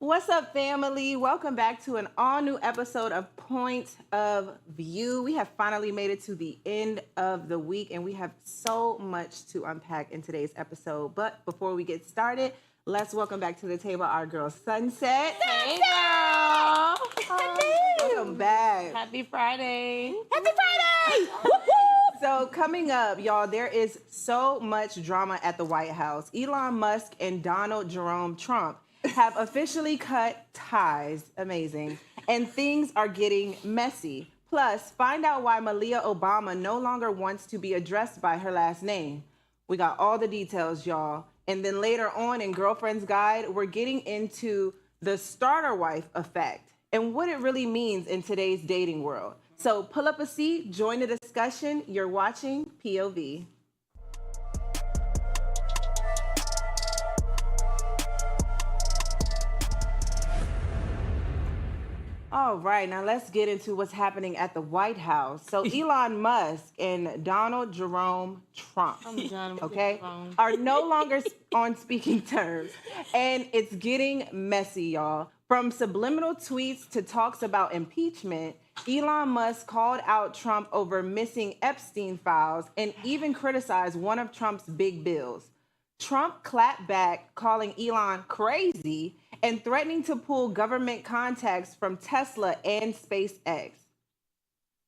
What's up, family? Welcome back to an all-new episode of Point of View. We have finally made it to the end of the week, and we have so much to unpack in today's episode. But before we get started, let's welcome back to the table our girl, Sunset. Hey, girl. Welcome back. Happy Friday. Happy Friday! So coming up, y'all, there is so much drama at the White House. Elon Musk and Donald Trump have officially cut ties. Amazing. And things are getting messy. Plus, find out why Malia Obama no longer wants to be addressed by her last name. We got all the details, y'all. And then later on in Girlfriend's Guide, we're getting into the starter wife effect and what it really means in today's dating world. So pull up a seat, join the discussion. You're watching POV. All right, now let's get into what's happening at the White House. So Elon Musk and Donald Trump, okay, are no longer on speaking terms. And it's getting messy, y'all. From subliminal tweets to talks about impeachment, Elon Musk called out Trump over missing Epstein files and even criticized one of Trump's big bills. Trump clapped back, calling Elon crazy and threatening to pull government contacts from Tesla and SpaceX.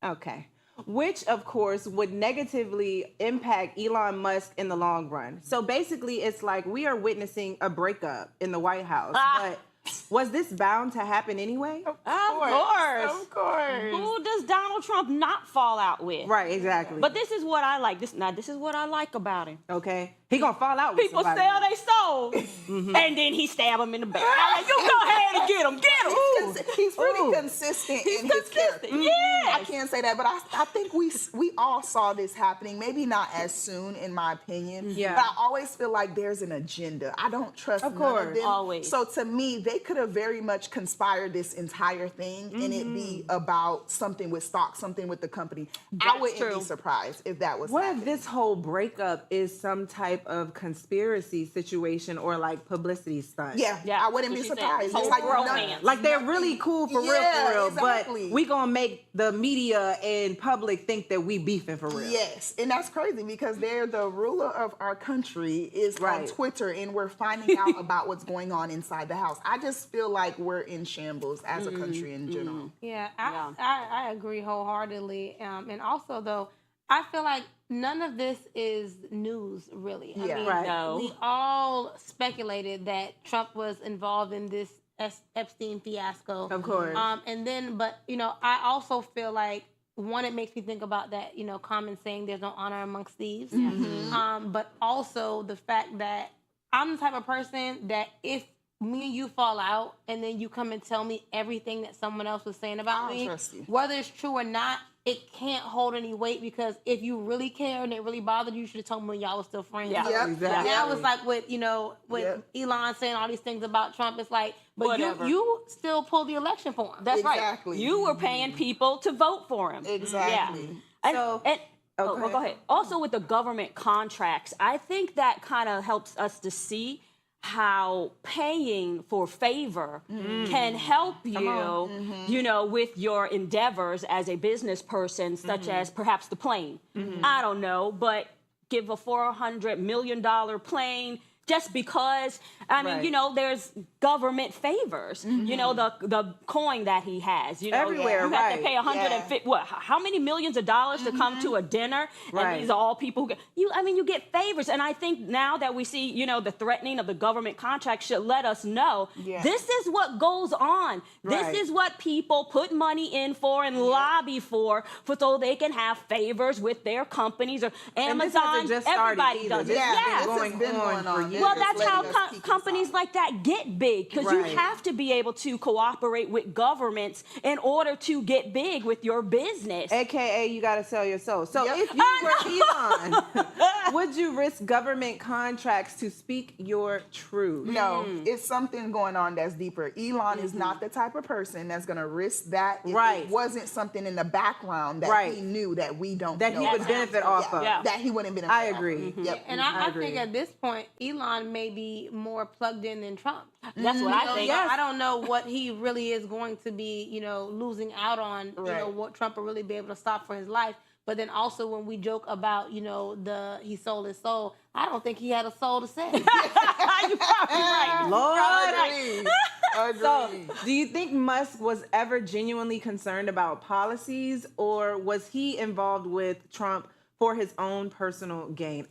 Okay. Which, of course, would negatively impact Elon Musk in the long run. So basically, it's like we are witnessing a breakup in the White House. But was this bound to happen anyway? Of course. Who does Donald Trump not fall out with? Right, exactly. But this is what I like. This is what I like about him. Okay. He gonna fall out with People somebody. sell their souls, and then he stab them in the back. I'm like, you go ahead and get him, get him. He's pretty consistent in his character. Yes. I can't say that, but I think we all saw this happening. Maybe not as soon, in my opinion. Yeah. But I always feel like there's an agenda. I don't trust none of them. Always. So to me, they could have very much conspired this entire thing, and it be about something with stock, something with the company. I wouldn't be surprised if that was What happening. if this whole breakup is some type of conspiracy situation or like publicity stunt? Yeah, I wouldn't be surprised. It's like romance. Like they're really cool for real, exactly. but we gonna make the media and public think that we beefing for real. Yes, and that's crazy because they're the ruler of our country is on Twitter, and we're finding out about what's going on inside the house. I just feel like we're in shambles as a country in general. Yeah, I agree wholeheartedly. And also, though, I feel like none of this is news, really. Yeah. I mean, No. we all speculated that Trump was involved in this Epstein fiasco. Of course. But, I also feel like, one, it makes me think about that, common saying, there's no honor amongst thieves. But also the fact that I'm the type of person that if me and you fall out and then you come and tell me everything that someone else was saying about me, trust you. whether it's true or not, it can't hold any weight because if you really care and it really bothered you, you should have told me when y'all was still friends. Yeah. Yep. Exactly. Now it's like with Elon saying all these things about Trump, it's like, but Whatever. you still pulled the election for him. That's Exactly. right. You were paying people to vote for him. Exactly. Yeah. So, Go ahead. Also with the government contracts, I think that kind of helps us to see how paying for favor can help you, with your endeavors as a business person, such as perhaps the plane. I don't know, but give a $400 million plane just because, I mean, there's government favors. The coin that he has, Everywhere, you have to pay 150, how many millions of dollars to come to a dinner? And these are all people who you get favors. And I think now that we see, the threatening of the government contract should let us know this is what goes on. This is what people put money in for and lobby for so they can have favors with their companies or Amazon. Everybody does it. This has been going on. Well, that's how companies like that get big, because you have to be able to cooperate with governments in order to get big with your business. AKA, you got to sell your soul. So if you were Elon, would you risk government contracts to speak your truth? No, it's something going on that's deeper. Elon is not the type of person that's going to risk that if it wasn't something in the background that he knew that we don't know. That he would benefit off of. That he wouldn't benefit I agree. off of. Yep. And I think at this point, Elon may be more plugged in than Trump. That's what I think. I don't know what he really is going to be, losing out on, what Trump will really be able to stop for his life. But then also when we joke about, he sold his soul, I don't think he had a soul to sell. You're probably right. Lord. Agreed. So, do you think Musk was ever genuinely concerned about policies, or was he involved with Trump for his own personal gain?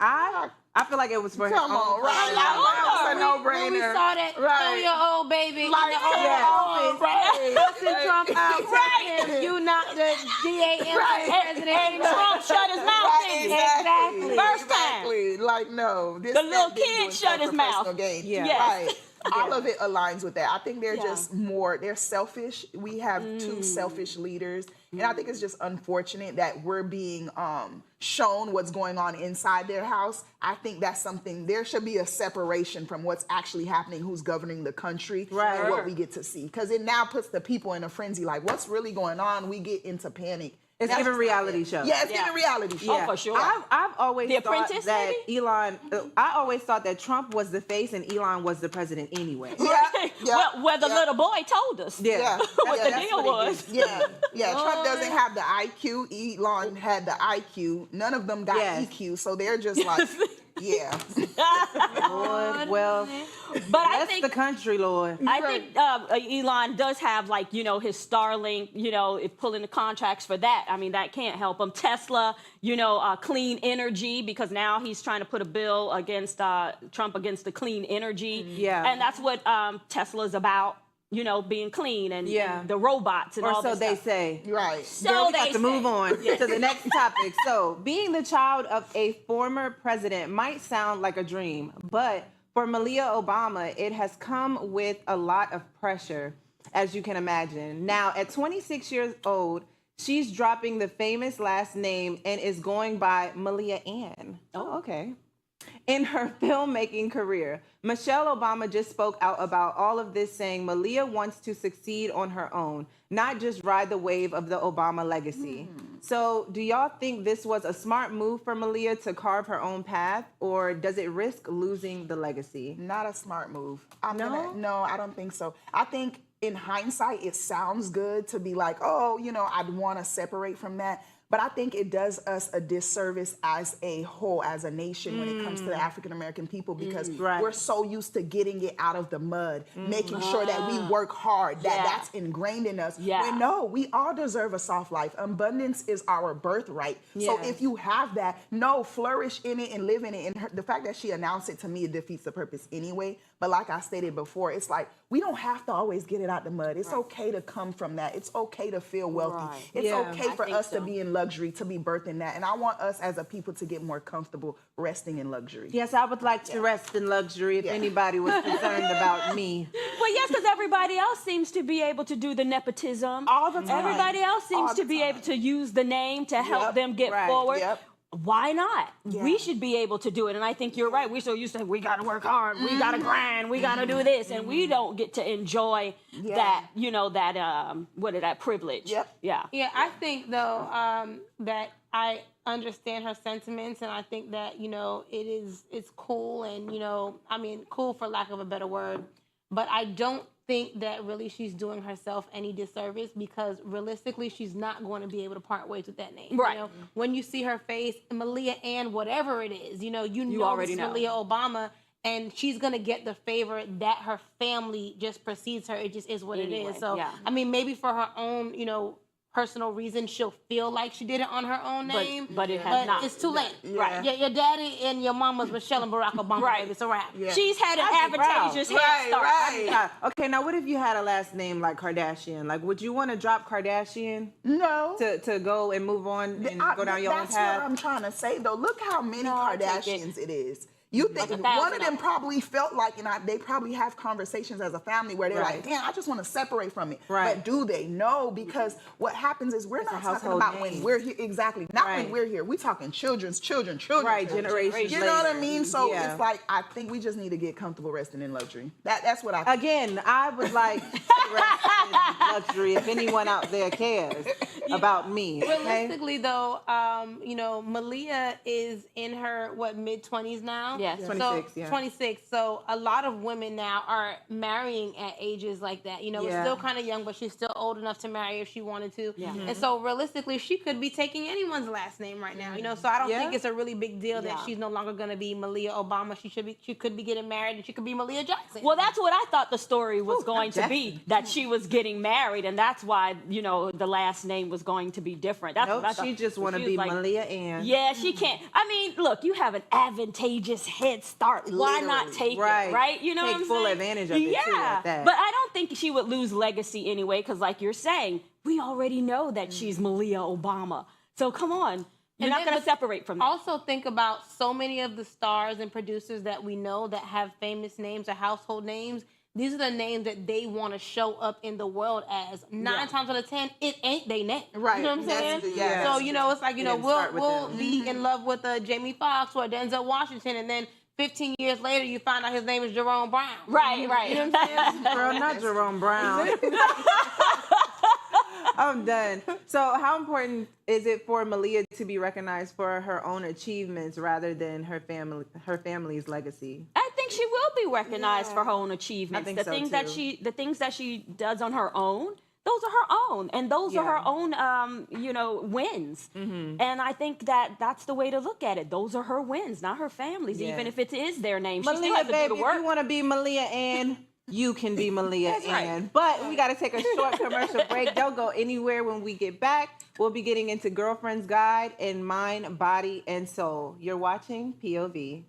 I feel like it was for his own. Come on, right? That was a no-brainer. When we saw that 3-year-old baby Like, in the Oval Office, busting Trump out, telling him, you not the DAM president. And Trump shut his mouth. Exactly. First time. Exactly. Like, no. The little kid shut his mouth. Yeah. Right. All of it aligns with that. I think they're just they're selfish. We have two selfish leaders. And I think it's just unfortunate that we're being shown what's going on inside their house. I think that's something, there should be a separation from what's actually happening, who's governing the country, and what we get to see. Because it now puts the people in a frenzy, like, what's really going on? We get into panic. It's giving reality show. Yeah, it's giving reality show. Oh, for sure. I've always The thought Apprentice, that maybe? I always thought that Trump was the face and Elon was the president anyway. Well, the little boy told us. What the deal was. Trump doesn't have the IQ. Elon had the IQ. None of them got EQ, so they're just like, Lord, well, but I that's think the country, Lord. I think Elon does have, like, his Starlink, pulling the contracts for that. I mean, that can't help him. Tesla, clean energy, because now he's trying to put a bill against Trump against the clean energy. Yeah. And that's what Tesla's about, being clean and the robots and all so this they stuff. say. right. So Girl, we they got to say. move on to the next topic. So, being the child of a former president might sound like a dream, but for Malia Obama, it has come with a lot of pressure, as you can imagine. Now, at 26 years old, she's dropping the famous last name and is going by Malia Ann. Oh, okay. In her filmmaking career, Michelle Obama just spoke out about all of this, saying Malia wants to succeed on her own, not just ride the wave of the Obama legacy. So do y'all think this was a smart move for Malia to carve her own path, or does it risk losing the legacy? Not a smart move. No, I don't think so. I think in hindsight, it sounds good to be like, I'd want to separate from that. But I think it does us a disservice as a whole, as a nation, when it comes to the African-American people, because we're so used to getting it out of the mud, making sure that we work hard, that's ingrained in us. When no, we all deserve a soft life. Abundance is our birthright. So if you have that, flourish in it and live in it. And the fact that she announced it, to me, it defeats the purpose anyway. But like I stated before, it's like, we don't have to always get it out the mud. It's okay to come from that. It's okay to feel wealthy. It's okay for us to be in luxury, to be birthed in that. And I want us as a people to get more comfortable resting in luxury. Yes, I would like to rest in luxury if anybody was concerned about me. Well, yes, because everybody else seems to be able to do the nepotism. All the time. Everybody else seems to be able to use the name to help them get forward. Why not? We should be able to do it. And I think you're right. We're so used to, we got to work hard, we got to grind, we got to do this. And we don't get to enjoy that, that privilege. Yeah, I think, though, that I understand her sentiments, and I think that, it's cool and, cool for lack of a better word. But I don't think that really she's doing herself any disservice, because realistically she's not going to be able to part ways with that name. Right. When you see her face, Malia Ann, whatever it is, you already it's know. Malia Obama, and she's going to get the favor that her family just precedes her. It just is what it is. So, maybe for her own, personal reason, she'll feel like she did it on her own name. But it has not. It's too late. Right. Your daddy and your mama's Michelle and Barack Obama. Right. It's a wrap. Yeah. She's had an advantageous head start. Right. Okay, now what if you had a last name like Kardashian? Like, would you want to drop Kardashian? No. To go and move on and go down your own path? That's what I'm trying to say, though. Look how many Kardashians it is. You think Like one of them $1,000. probably felt like, and they probably have conversations as a family where they're Right. like, damn, I just want to separate from it. Right. But do they? No, because what happens is we're It's a not talking household about name. when we're here. Exactly. Not Right. when we're here. We're talking children's children. Right, children. generations You know what I later. mean? So Yeah. it's like, I think we just need to get comfortable resting in luxury. That's what I think. Again, I would like to rest in luxury if anyone out there cares about me. Okay? Realistically, though, you know, Malia is in her mid-20s now. Yes. So, 26, yeah. 26. So a lot of women now are marrying at ages like that. You know, Yeah. it's still kind of young, but she's still old enough to marry if she wanted to. Yeah. And so realistically, she could be taking anyone's last name right now. You know, so I don't Yeah. think it's a really big deal that Yeah. she's no longer going to be Malia Obama. She could be getting married, and she could be Malia Jackson. Well, that's what I thought the story was going to be, Jackson. that she was getting married, and that's why, you know, the last name was going to be different. That's Nope, what I thought. she just want to was be like, Malia Ann. Yeah, she can't. I mean, look, you have an advantageous head start. Why not Literally. take Right. it, right? You know Take what I'm full saying? advantage of it, too, Yeah, like that. but I don't think she would lose legacy anyway, because like you're saying, we already know that she's Malia Obama. So come on. You're And not then- going to but separate from that. Also think about so many of the stars and producers that we know that have famous names or household names. These are the names that they want to show up in the world as. 9 times out of 10, it ain't they name. Right. You know what I'm saying? That's- yeah, So, that's- you know, it's like, you know, didn't start with we'll them. be in love with Jamie Foxx or Denzel Washington, and then 15 years later, you find out his name is Jerome Brown. Right, right. You know what I'm saying? Girl, not Jerome Brown. I'm done. So how important is it for Malia to be recognized for her own achievements rather than her family's legacy? I think she will be recognized for her own achievements. I think the so, things too. the things that she does on her own, those are her own, and those are Yeah. her own, you know, wins. And I think that that's the way to look at it. Those are her wins, not her family's. Yeah. Even if it is their name, she still Malia, has to baby, do if the work. you want to be Malia Ann, you can be Malia That's right. Ann. But we got to take a short commercial break. Don't go anywhere. When we get back, we'll be getting into Girlfriend's Guide in Mind, Body, and Soul. You're watching POV.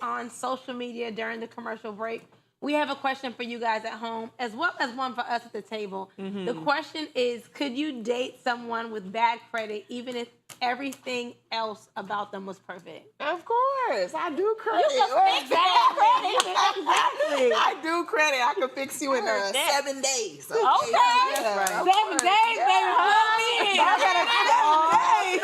On social media during the commercial break, we have a question for you guys at home, as well as one for us at the table. The question is, could you date someone with bad credit even if everything else about them was perfect? Of course, I do credit. You can fix that credit. Exactly. I do credit. I can fix you in Heard that. 7 days. Okay. Yeah, of 7 course. days, baby. Hold me. Y'all better Okay,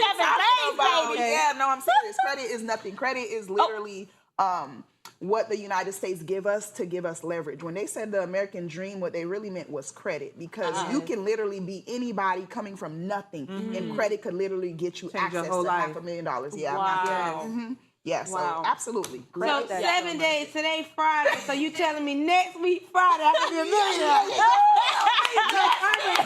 7 days, baby. Yeah, no, I'm serious. Credit is nothing. Credit is literally what the United States give us to give us leverage. When they said the American dream, what they really meant was credit, because you can literally be anybody coming from nothing, and credit could literally get you Change your access whole to life. $500,000. Yeah, Wow. Yeah, so Wow. absolutely. So Credit. 7 days. Today, Friday. So you telling me next week, Friday, I can be a millionaire?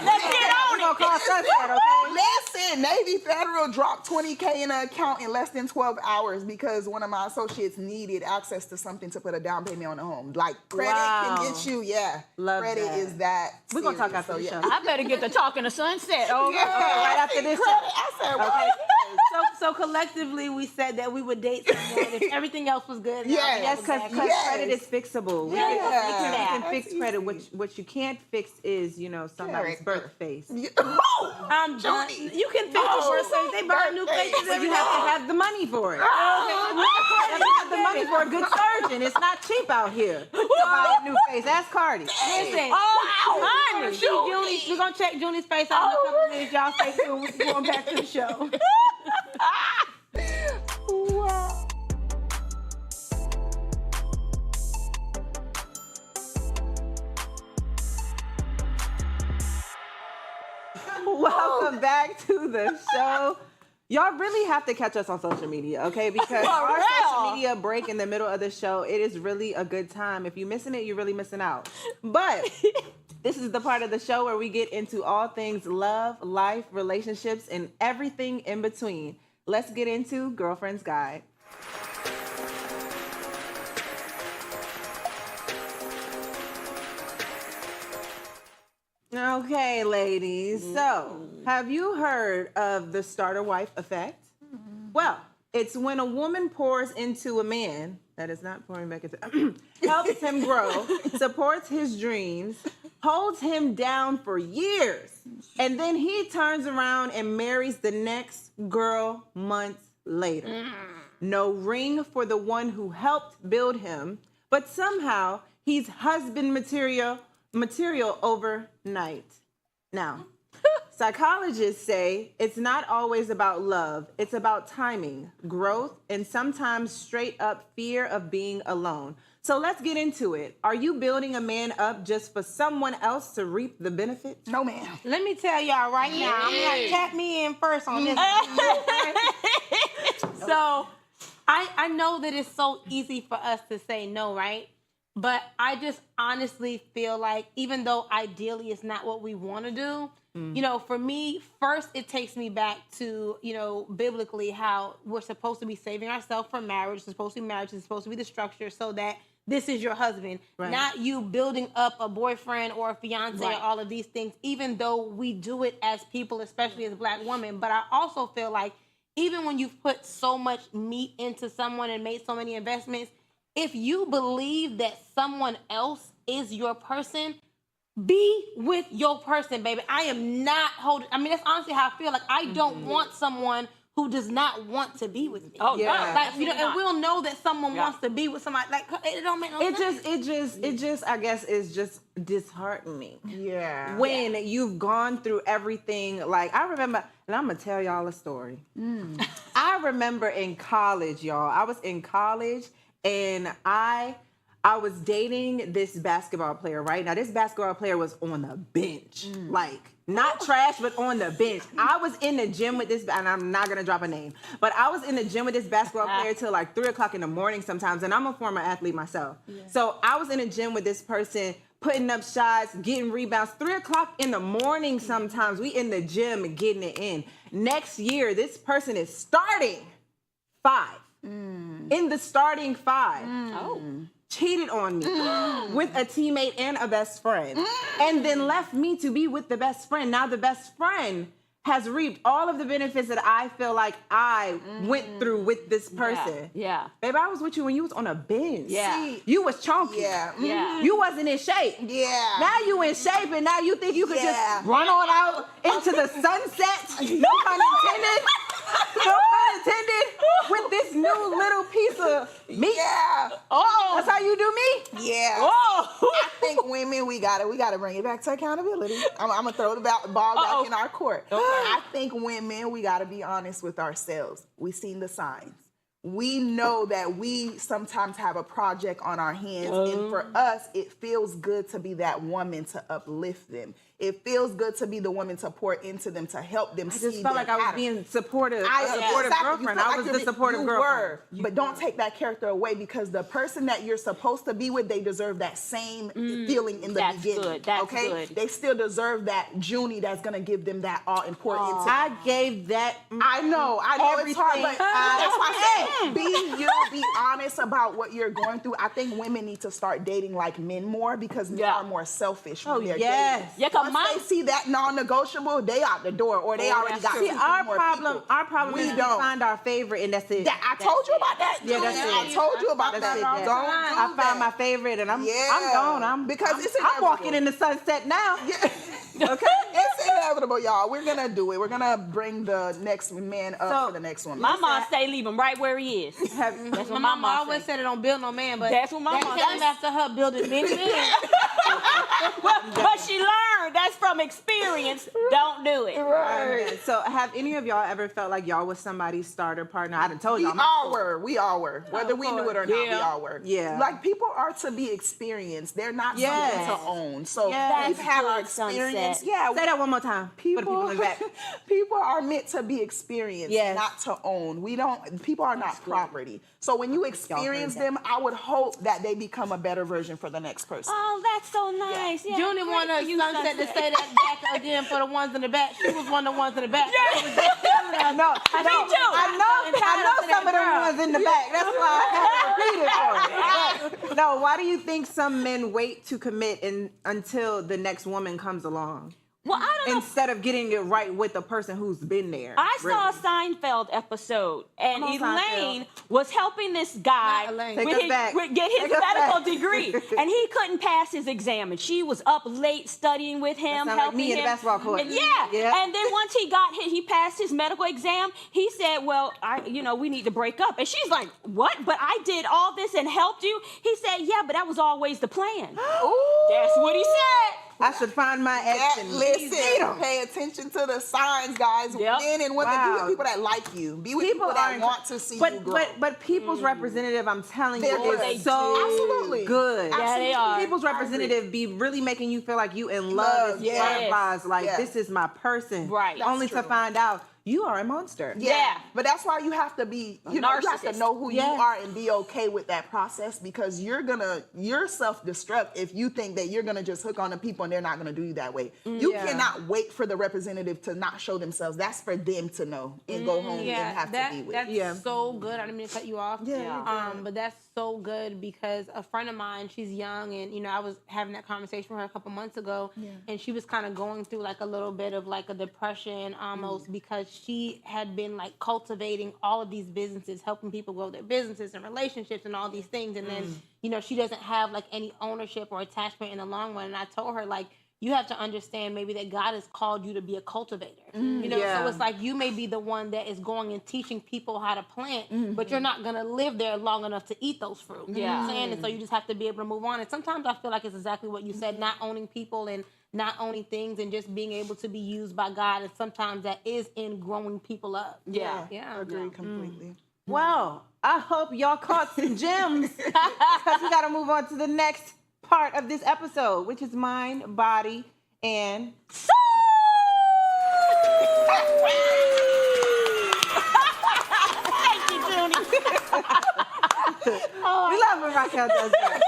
Let's get on We're going to call sunset, okay? Listen, Navy Federal dropped $20K in an account in less than 12 hours because one of my associates needed access to something to put a down payment on the home. Like, credit Wow. can get you, Love credit that. is that. We're going to talk serious. after the So, show. I better get to talking to Sunset. Oh, Yeah. right after this show. I said, what? So collectively, we said that we would date someone if everything else was good. and Yes. Yes, because Yes. credit is fixable. We Yeah. can That's fix credit. easy. What you can't fix is, you know, somebody's Character. birth face. I'm done. Jody. You can fix the first face. They burn new birthday. faces But every you have to day. have the money for it. You have to have the money for a good surgeon. It's not cheap out here to buy a new face. Ask Cardi. Listen, honey. We're gonna check Junie's face out in a couple minutes. Y'all stay tuned. We're going back to the show. Wow. Welcome back to the show. Y'all really have to catch us on social media, okay? Because our real. social media break in the middle of the show, it is really a good time. If you're missing it, you're really missing out. But this is the part of the show where we get into all things love, life, relationships, and everything in between. Let's get into Girlfriend's Guide. Okay, ladies. So, have you heard of the starter wife effect? Well, it's when a woman pours into a man, that is not pouring back into, helps him grow, supports his dreams, holds him down for years, and then he turns around and marries the next girl months later. No ring for the one who helped build him, but somehow he's husband material overnight. Now, psychologists say it's not always about love. It's about timing, growth, and sometimes straight up fear of being alone. So let's get into it. Are you building a man up just for someone else to reap the benefits? No, ma'am. Let me tell y'all right now. I'm gonna tap me in first on this. So, I know that it's so easy for us to say no, right? But I just honestly feel like even though ideally it's not what we want to do, you know, for me, first it takes me back to, you know, biblically how we're supposed to be saving ourselves for marriage. It's supposed to be marriage. It's supposed to be the structure so that this is your husband, not you building up a boyfriend or a fiance or all of these things, even though we do it as people, especially as Black women. But I also feel like even when you've put so much meat into someone and made so many investments, if you believe that someone else is your person, be with your person, baby. I am not holding. I mean, that's honestly how I feel. Like, I don't want someone who does not want to be with me. Oh, yeah. Like, you know, and we'll know that someone wants to be with somebody. Like, it don't make no sense. It just, I guess, is just disheartening. Yeah. When you've gone through everything, like, I remember, and I'm going to tell y'all a story. I remember in college, y'all, I was in college, and I was dating this basketball player, right? Now, this basketball player was on the bench. Like, not trash, but on the bench. I was in the gym with this, and I'm not going to drop a name, but I was in the gym with this basketball player till like 3 o'clock in the morning sometimes, and I'm a former athlete myself. So I was in the gym with this person, putting up shots, getting rebounds, 3 o'clock in the morning sometimes. We in the gym getting it in. Next year, this person is starting 5. In the starting 5. Cheated on me with a teammate and a best friend, and then left me to be with the best friend. Now the best friend has reaped all of the benefits that I feel like I went through with this person. Yeah. Baby, I was with you when you was on a bench. Yeah. See, you was chunky. Yeah. You wasn't in shape. Yeah. Now you in shape, and now you think you could just run on out into the sunset. No pun intended. No pun intended. With this new little piece of meat. Yeah. Oh, that's how you do me? Yeah. Oh. I think women, we gotta bring it back to accountability. I'm gonna throw the ball back in our court. I think women, we gotta be honest with ourselves. We've seen the signs. We know that we sometimes have a project on our hands, and for us, it feels good to be that woman to uplift them. It feels good to be the woman to pour into them, to help them see. I just felt like I was being supportive, Exactly. girlfriend. I was the supportive girlfriend. But don't take that character away, because the person that you're supposed to be with, they deserve that same feeling in the beginning. Good. That's good. They still deserve that Junie that's gonna give them that all and pour into them. I gave that. I know everything. it's hard, but that's why I said be you, be honest about what you're going through. I think women need to start dating like men more, because men are more selfish when they're dating. Yeah, Once they see that non-negotiable, they out the door, or they already got. See, our problem we is don't we find our favorite, and that's it. I told you about that. Yeah, that's it. I told you about that. I found my favorite, and I'm gone. I'm walking in the sunset now. Yeah. Okay, it's inevitable, y'all. We're gonna do it. We're gonna bring the next man up for the next one. My mom say leave him right where he is. That's what my my mom mom always said it don't build no man, but that's what my mom came after her building many men. But she learned. That's from experience. Don't do it. Right. So, have any of y'all ever felt like y'all was somebody's starter partner? I done told y'all. We all were. Whether we knew it or not, we all were. Yeah. Like, people are to be experienced. They're not something to own. So we've had our experience. Yeah. Say that one more time. People, in the back. people are meant to be experienced, not to own. People are not property. So when you experience them, I would hope that they become a better version for the next person. Oh, that's so nice. Yeah. Junie wanted Sunset to say that back again for the ones in the back. She was one of the ones in the back. I know some of the ones in the back. That's why I had to repeat it for you. No, why do you think some men wait to commit until the next woman comes along? Well, I don't know. Instead of getting it right with the person who's been there. I really. saw a Seinfeld episode, and Elaine was helping this guy get his medical degree, and he couldn't pass his exam, and she was up late studying with him, helping like me him. in the basketball court. And and then once he passed his medical exam, he said, "Well, we need to break up." And she's like, "What? But I did all this and helped you." He said, "Yeah, but that was always the plan." That's what he said. I should find my ex and listen, pay attention to the signs, guys. Men and women, be with people that like you. Be with people that want to see you grow. But people's representative, I'm telling you, is so absolutely good. Yeah, they are. People's representative be really making you feel like you in love. Butterflies, like this is my person. Right. Only to find out you are a monster. Yeah. But that's why you have to be, you have to know who you are and be okay with that process, because you're self-destruct if you think that you're gonna just hook on to people and they're not gonna do you that way. You cannot wait for the representative to not show themselves. That's for them to know and go home and have to be with. That's so good. I didn't mean to cut you off. But that's so good, because a friend of mine, she's young, and I was having that conversation with her a couple months ago, and she was kind of going through like a little bit of like a depression almost, because she had been like cultivating all of these businesses, helping people grow their businesses and relationships and all these things, and then she doesn't have like any ownership or attachment in the long run. And I told her, like, you have to understand maybe that God has called you to be a cultivator. So it's like you may be the one that is going and teaching people how to plant, but you're not gonna live there long enough to eat those fruit. You know what I'm saying? And so you just have to be able to move on. And sometimes I feel like it's exactly what you said, not owning people and not owning things, and just being able to be used by God. And sometimes that is in growing people up. Yeah. Agree completely. Well, I hope y'all caught some gems, because we got to move on to the next part of this episode, which is mind, body, and soul. Thank you, Junie. We love when Raquel does that.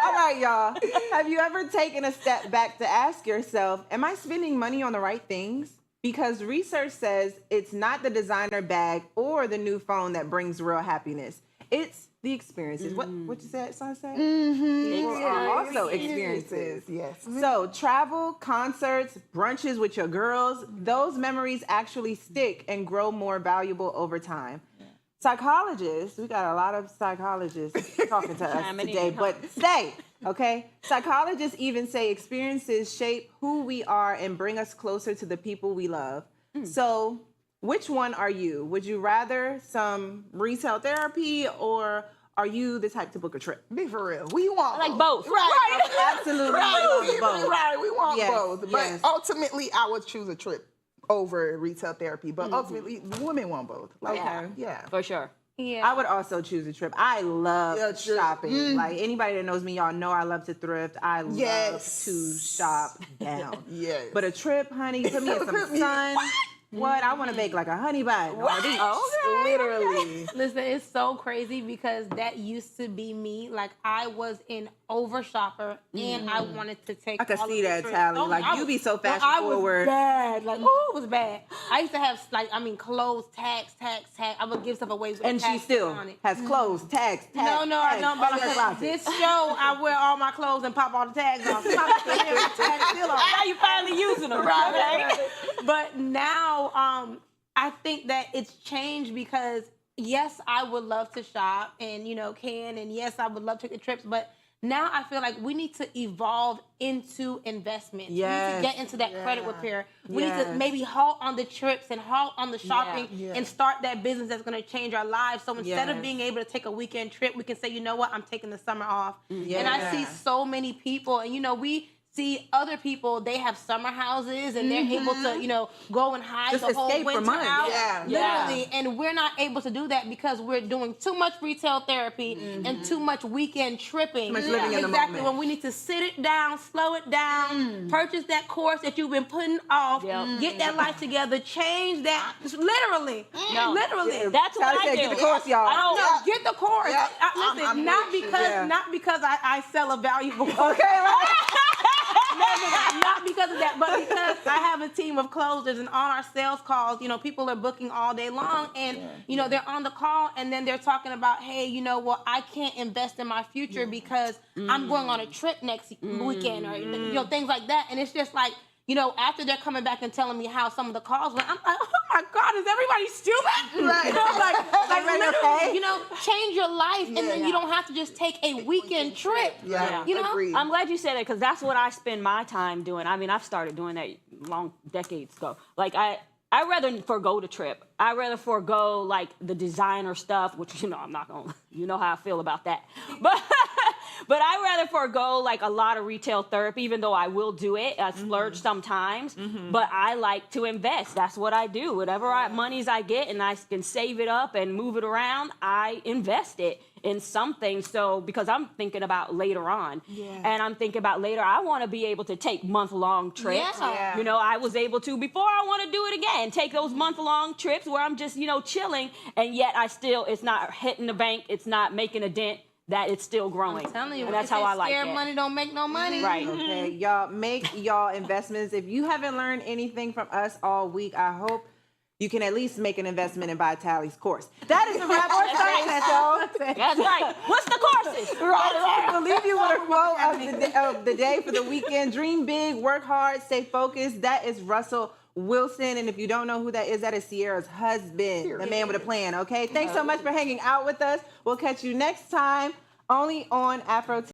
All right, y'all. Have you ever taken a step back to ask yourself, am I spending money on the right things? Because research says it's not the designer bag or the new phone that brings real happiness. It's the experiences. What you said, Sunset? Also experiences. Yes. So travel, concerts, brunches with your girls, those memories actually stick and grow more valuable over time. Psychologists, we got a lot of psychologists talking to us today, but psychologists even say experiences shape who we are and bring us closer to the people we love. So which one are you? Would you rather some retail therapy, or are you the type to book a trip? Be for real. We want like both. Right. Absolutely. Right. We want Yes, both. But ultimately, I would choose a trip over retail therapy. But ultimately, women want both. Like, For sure. Yeah. I would also choose a trip. I love shopping. Like, anybody that knows me, y'all know I love to thrift. I love to shop down. But a trip, honey, put me in some sun. What? I want to make like a honey bun. Literally. Listen, it's so crazy, because that used to be me. Like, I was an over shopper, and I wanted to take. I could see that, Tally. Like, you be so fashion forward. Bad. Like, it was bad. I used to have clothes, tags. I would give stuff away with and tags she still on it. has clothes, tags. No, I don't. But this show, I wear all my clothes and pop all the tags off. Now you finally using them, right? But now, I think that it's changed, because yes, I would love to shop and and yes, I would love to take the trips, but now I feel like we need to evolve into investment. Yes. We need to get into that credit repair. We need to maybe halt on the trips and halt on the shopping and start that business that's going to change our lives. So instead of being able to take a weekend trip, we can say, you know what, I'm taking the summer off. And I see so many people, and we see other people, they have summer houses and they're able to, go and hide just the whole winter out. Literally. And we're not able to do that because we're doing too much retail therapy and too much weekend tripping. Too much living in the moment. When we need to sit it down, slow it down, purchase that course that you've been putting off, get that life together, change that. Literally. Literally. That's what I do. Get the course, y'all. Get the course. Listen, I'm not because I sell a valuable course. Okay, right? Not because of that, but because I have a team of closers, and on our sales calls, people are booking all day long, and they're on the call, and then they're talking about, hey, I can't invest in my future because I'm going on a trip next weekend, or things like that, and it's just like, after they're coming back and telling me how some of the calls went, I'm like, oh my God, is everybody stupid? Right. Like literally, change your life, and then you don't have to just take a weekend trip. Agreed. I'm glad you said that because that's what I spend my time doing. I mean, I've started doing that long decades ago. Like I rather forego the trip. I rather forego like the designer stuff, which I'm not gonna. You know how I feel about that, but I rather forego like a lot of retail therapy, even though I will do it. I splurge sometimes, but I like to invest. That's what I do. Whatever monies I get and I can save it up and move it around, I invest it in something. So because I'm thinking about later on, and I'm thinking about later, I want to be able to take month-long trips. I was able to before. I want to do it again. Take those month-long trips where I'm just chilling, and yet it's not hitting the bank. It's not making a dent. That it's still growing. I'm telling you, and that's how I like it. Scared money don't make no money. Right. Okay, y'all make y'all investments. If you haven't learned anything from us all week, I hope you can at least make an investment in Vitali's course. That is a wrap on Success, y'all. That's right. What's the courses? Right. We'll leave you with a quote of the day for the weekend. Dream big, work hard, stay focused. That is Russell Wilson. And if you don't know who that is Sierra's husband, the man with a plan, okay? Thanks so much for hanging out with us. We'll catch you next time, only on AfroTV.